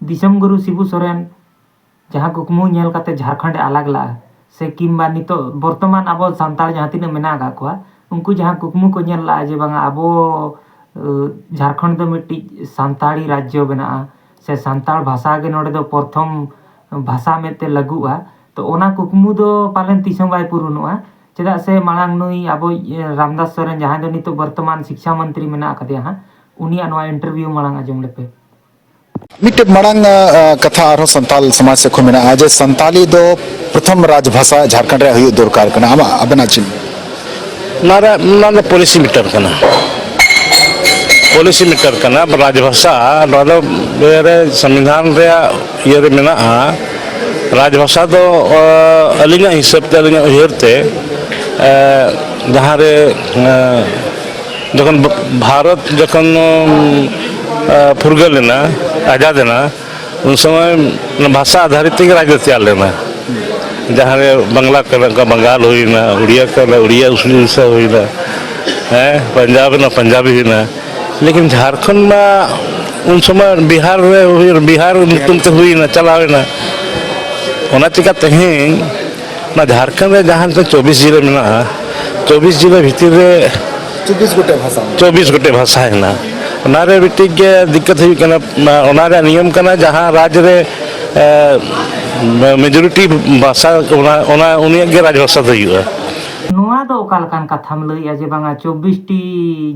दिसम गुरु शिबू सोरेन जहाँ कुकमु नेल काते झारखंड अलग ला से किंबा नितो वर्तमान अब सानताल जहाँ तीन मेना का कोआ उनको जहाँ कुकमु को नेल ला जे बांगा अब झारखंड दो मिट्टी सानताली राज्य बना से सानताल भाषा के नोड़े दो प्रथम भाषा में ते लगुआ तो ओना कुकमु दो पालन तीसम बाय पुरुनुआ चेदा से मांग नुई अब रामदास सोरेन जहाँ दो नितो वर्तमान शिक्षा मंत्री मेना कदे हां उनिया नवा इंटरव्यू मांग आजम लेपे मिट्टे मांग कथा आरो संताल समाज से खुमेना आज संताली दो प्रथम राजभाषा झारखंड रे हुई दरकार कना आमा अबना चिन नारा नारा पॉलिसी मीटर कना राजभाषा नोदो बेरे संविधान रे ये रे मेना राजभाषा दो अलिंगा हिसाब ते अलिंगा उयरते जहाँ रे जखन भारत जखन फुर्गल लेना आज़ाद लेना उन समय भाषा आधारित राज्य तैयार लेना जहाँ रे बांग्ला का बंगाल हुईना उड़िया का उड़िया उड़ीसा हुईना है पंजाब ना पंजाबी हुईना लेकिन झारखंड में उन समय बिहार नुतुम ते हुईना चलावेना ओना चिका तेहें ना झारखंड में जहाँ से 24 जिले में ना 24 जिले भीतर रे 24 गोटे भाषा है ना ओनारे बिटिक के दिक्कत हुई कना ओनारे नियम कना जहाँ राज्य रे मेजॉरिटी भाषा ओना उनिया के राजभाषा हुआ नोआ दो ओकालकान कथाम लइया जे बांगा 24 टी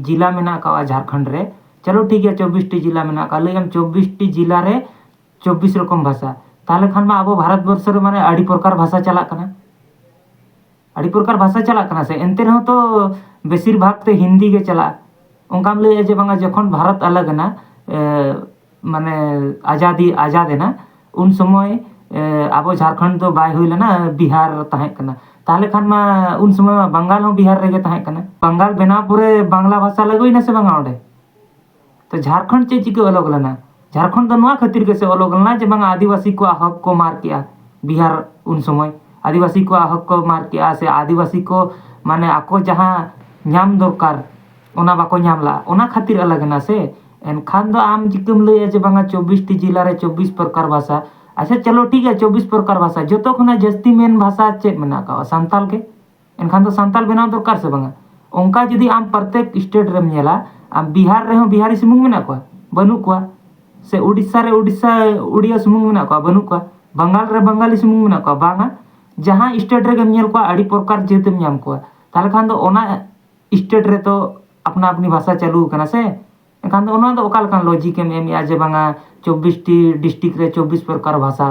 जिला मेना का झारखंड रे चलो ठीक है 24 टी जिला मेना का लइम 24 टी जिला रे 24 रकम भाषा ताले खान मा अब भारत वर्ष रे माने आड़ी प्रकार भाषा चला कना आड़ी प्रकार भाषा चला कना से एंते रहो तो बेसिर भाग ते हिंदी के चला उनकाम लइया जे बांगा जखन भारत अलग ना माने आजाद है ना उन समय अब झारखंड तो बाय हुई ना बिहार तहे कना ताले खान मा उन समय बंगाल हो बिहार रे तहे कना बंगाल बेना पूरे बांग्ला भाषा लगोई ना से बांगा ओडे तो झारखंड चे चिके अलग लना झारखंड तो नवा खातिर के से अलग लना जे बांगा आदिवासी को हक को मार किया बिहार उन समय आदिवासी को हक को मार किया से आदिवासी को माने आको जहाँ नाम दरकार ओना बाको नाम ला ओना खातिर अलग ना से एनखान दो आम जिकम लइया जे बांगा 24 टी जिला रे 24 प्रकार भाषा अच्छा चलो ठीक है 24 प्रकार भाषा जो तो खुना जस्ती मेन भाषा चेक मेना का संताल के एनखान तो संताल बनाव दरकार से बांगा उनका यदि आम प्रत्येक स्टेट रे नेला आम बिहार रे हो बिहारी सुमुंग मेना को बनु को से उड़ीसा रे उड़ीसा उड़िया सुमुंग मेना को बनु को बंगाल रे बंगाली सुमुंग मेना को बांगा जहाँ स्टेट रे गेम नेल को आड़ी प्रकार जेतेम नाम को ताले खान दो ओना स्टेट रे तो अपना अपनी भाषा चालू करना से एखान दो ओना दो ओकाल कान लॉजिक एम आज बांगा 24 टी डिस्ट्रिक्ट रे 24 प्रकार भाषा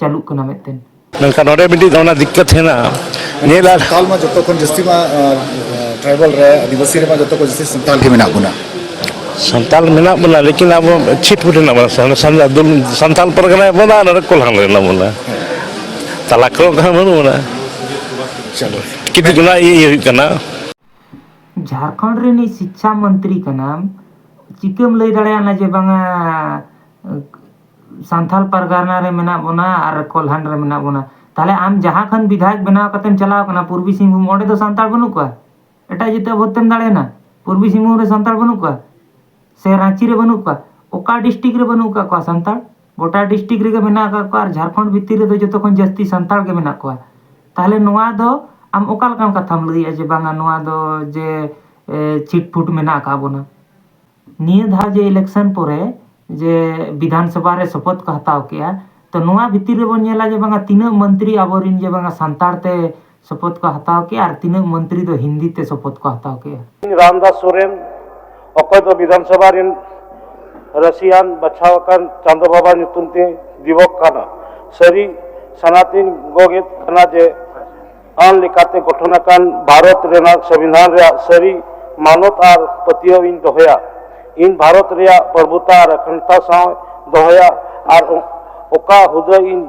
चालू करना मेतेन नलका नोडे बिटी ओना दिक्कत है ना नेला काल में जतो कोन जस्ती मा ट्राइबल रे आदिवासी रे मा जतो को जस्ती संताल के मेना बुना संताल मेना बुना लेकिन अब छिट फुट ना संताल परगना बना न कोल हां ना बुना तला को बना चलो किति गुना ये कना झारखंड रे नी शिक्षा मंत्री का नाम चिकम लई दड़े ना जे बांगा संथाल परगना रे मेना बोना और कोल्हान रे मेना बोना ताले आम जहाँ खन विधायक बनाव कतेम चलाव कना पूर्वी सिंहभूम ओडे तो संताल बनु को एटा जिते भोतेम दड़े ना पूर्वी सिंहभूम रे संताल बनु को से रांची रे बनु को ओका डिस्ट्रिक्ट रे बनु को संताल गोटा डिस्ट्रिक्ट रे मेना को और झारखंड भितर रे तो जतो खन जस्ती संताल के मेना को ताले नोआ दो आम ओकाल कान कथाम लइया जे बांगा नोआ दो जे छिटफुट मेना का बोना निये धा जे इलेक्शन परे जे विधानसभा रे शपथ को हताव किया तो नोआ भितर रे बन नेला जे बांगा तीन मंत्री आबोरिन जे बांगा संताल ते शपथ को हताव किया और तीन मंत्री तो हिंदी ते शपथ को हताव किया रामदास सोरेन अकय तो विधानसभा रिन रसियान बचाव कान चांदो बाबा नुतुम ते दिवक काना सरी सनातन गोगेत कना जे आन लेकाते गठन कान भारत रेना संविधान रे सरी मानत और पतियो इन दोहया इन भारत रे प्रभुता और अखंडता साव दोहया और ओका हुदा इन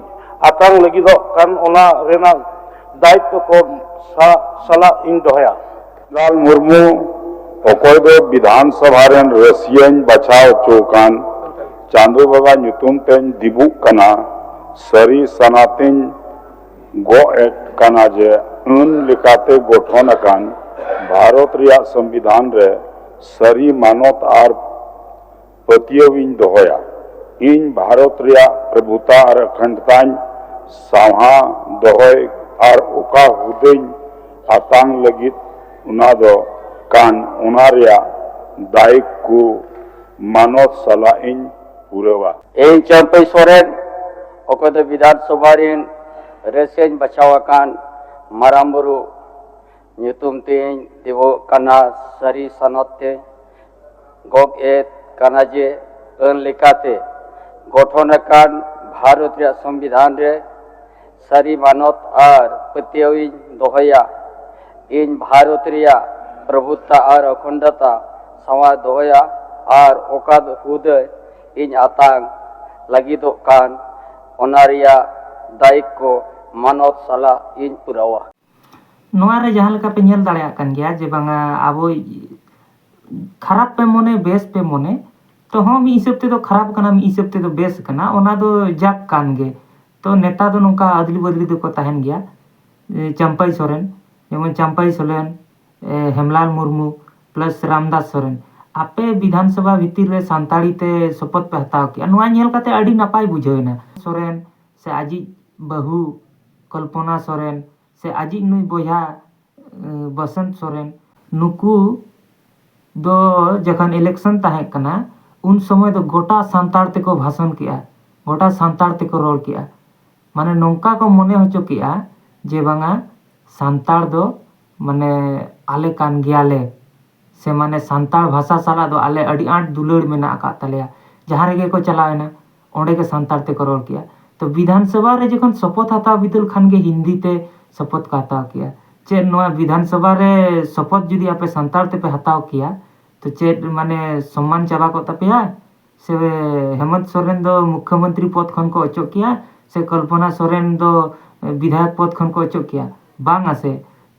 आकांग लगी दो कान ओना रेना दायित्व को सला इन दोहया लाल मुर्मू अकय दो विधानसभा रेन रसियन बचाव चौकान चांदो बाबा नुतुम तेन दिबु कना सरी सनातन गो एक कना जे उन लेकाते गठन अकान भारत रिया संविधान रे सरी मानत और पतियोविन दोहया इन भारत रिया प्रभुता और अखंडताñ सावहा दोहय और ओका हुदेñ आतांग लगित उना दो कान उना रिया दायिक को मानव सला इन पुरवा इन चंपई सोरेन ओकद विधानसभा रिन रेसेñ बचावाकान मारामबुरु nyutum teñ dewo kana sari sanotte gok et kana je ön lekate গঠনাকান Bharat রে সংবিধান রে সারি মানত আর পতিয়াউই দোহয়া ইন ভারত রিয়া প্রভুত্তা আর অখণ্ডতা সাওয়া দোহয়া আর ওকাদ হুদয় ইন আতাং লাগিদো কান অনারিয়া দায়িত্ব মানত সালা ইন পুরাওয়া नोआ रे जहाँ लेका पे नेल दाड़ेया कान गया जे बांगा आबो खराब पे मोने बेस पे मोने तो हम हिसाब ते तो खराब कना हिसाब ते तो बेस कना ओना दो जाक कान गे तो नेता दो नोका अदली बदली दो को तहन गया चंपाई सोरेन जेमन चंपाई सोरेन हेमलाल मुर्मू प्लस रामदास सोरेन आपे विधानसभा भीतर रे सांताड़ी ते शपथ पे हताव किया नोआ नेल काते अडी नापाय बुझाइना सोरेन से आजी बहु कल्पना सोरेन से आजी नुई बोया बसंत सोरेन नुकु दो जखन इलेक्शन ताहे कना उन समय तो गोटा सांताड़ ते को भाषण किया गोटा सांताड़ ते को रोल किया माने नौका को मने होचो किया जे बांगा सांताड़ दो माने आले कान गियाले से माने सांताड़ भाषा साला दो आले अड़ी आठ दुलड़ में ना का तलेया जहाँ रेगे को चलावेना ओंडे के सांताड़ ते को रोल किया तो विधानसभा रे जखन शपथ हताव बितुल खान के हिंदी ते शपथ का हताव किया चेद नोआ विधानसभा रे शपथ जुदी आपे सांताड़ ते पे हताव किया तो चेद माने सम्मान चाबा को तपेया से हेमंत सोरेन दो मुख्यमंत्री पद खन को अचो किया से कल्पना सोरेन दो विधायक पद खन को अचो किया बांग आसे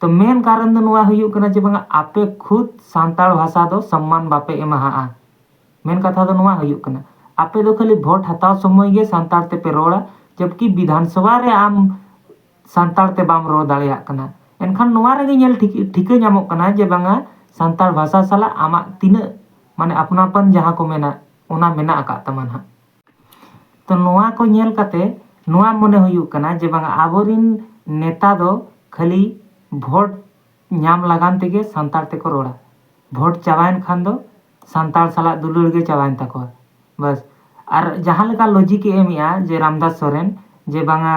तो मेन कारण दो नोआ हुयु कना जे बांगा आपे खुद सांताड़ भाषा दो सम्मान बापे एमाहा मेन कथा दो नोआ हुयु कना आपे दो खाली वोट हताव समय गे सांताड़ ते पे रोड़ा जबकि विधानसभा रे आम सांताड़ ते बाम रोड़ दाड़ेया कना एनखान नोआ रे नेल ठिके ᱧᱟᱢᱚᱜ कना जे बांगा सांताड़ भाषा साला आमा तीन माने अपनापन जहाँ को मेना ओना मेना आका तमान हा तो नोआ को नेल काते नोआ मने हुयु कना जे बांगा आबोरिन नेता दो खाली वोट ᱧᱟᱢ लगान तेगे सांताड़ ते को रोड़ा वोट चाबायन खान दो सांताड़ साला दुलुड़ गे चाबायन ताको बस और जहाँ लेका लॉजिक एमिया जे रामदास सोरेन जे बांगा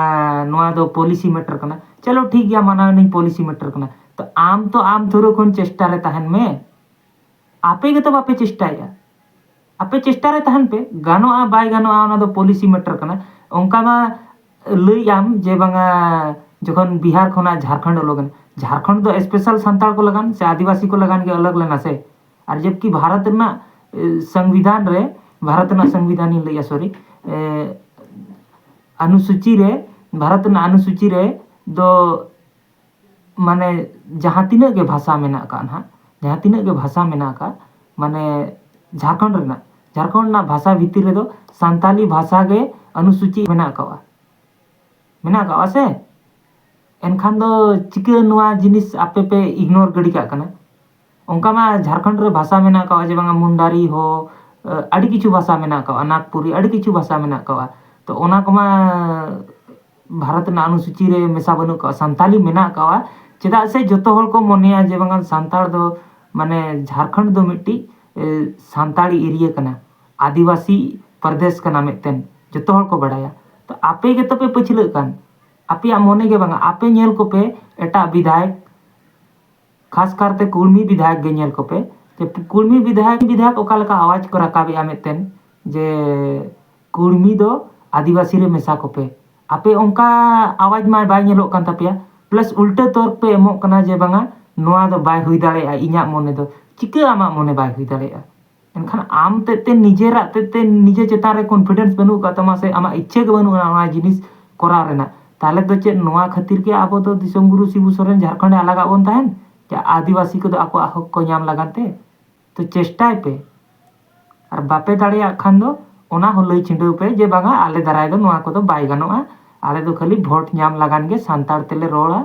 नोआ दो पॉलिसी मैटर कना चलो ठीक गया माना नहीं पॉलिसी मैटर कना तो आम थोरो कोन चेष्टा रे तहन में आपे के तो बापे चेष्टाया आपे चेष्टा रे तहन पे गानो आ बाय गानो आ ओना दो पॉलिसी मैटर कना ओंका मा लई आम जे बांगा जखन बिहार खना झारखंड लगन झारखंड दो स्पेशल सांताड़ को लगान से आदिवासी को लगान के अलग लेना से और जबकि भारत ना संविधान रे भारत ना संविधान ही लइया सॉरी अनुसूची रे भारत ना अनुसूची रे दो माने जहाँ तीना के भाषा मेना का ना जहाँ तीना के भाषा मेना का माने झारखंड ना भाषा भीतर रे दो सांताली भाषा के अनुसूची मेना का से एनखान दो चिके नोआ जिनिस आपे पे इग्नोर गड़ी का कना ओंका मा झारखंड रे भाषा मेना का जे बांगा मुंडारी हो अड़ी किछु भाषा मेना का नागपुरी अड़ी किछु भाषा मेना का तो ओना को मा भारत ना अनुसूची रे मेसा बनु का सांताली मेना का चेदा से जतो हल को मनेया जे बांगा सांताड़ दो माने झारखंड दो मिट्टी सांताड़ी एरिया कना आदिवासी प्रदेश कना मेतेन जतो हल को बड़ाया तो आपे के तो पे पछिल कान आपे मने के बांगा आपे नेल को पे एटा विधायक खास करते कुर्मी विधायक गे नेल को पे जे कुर्मी विधायक ओका लका आवाज को राकाबे मेतेन जे कुर्मी दो आदिवासी रे मेसा को पे आपे ओंका आवाज मा बाय नेलो कान तापेया प्लस उल्टा तौर पे एमो कना जे बांगा नोआ दो बाय हुई दाड़ेया इन्या मने दो चिके आमा मने बाय हुई दाड़ेया एनखान आम ते निजेरा ते निजे चेता रे कॉन्फिडेंस बनु का तमा से आमा इच्छा के बनु ना जिनिस करा रेना ताले दो चे नोआ खातिर के आबो तो दिसम गुरु शिबू सोरेन झारखंड आलागा बन ताहेन जे आदिवासी को दो आको हक को ᱧᱟᱢ लगाते तो चेष्टाय पे और बापे दाड़ेया खान दो ओना हो लई छिंडो पे जे बांगा आले दाराय दो नोआ को दो बाय गानोआ आले दो खाली वोट ᱧᱟᱢ लगान गे सांताड़ तेले रोड़ा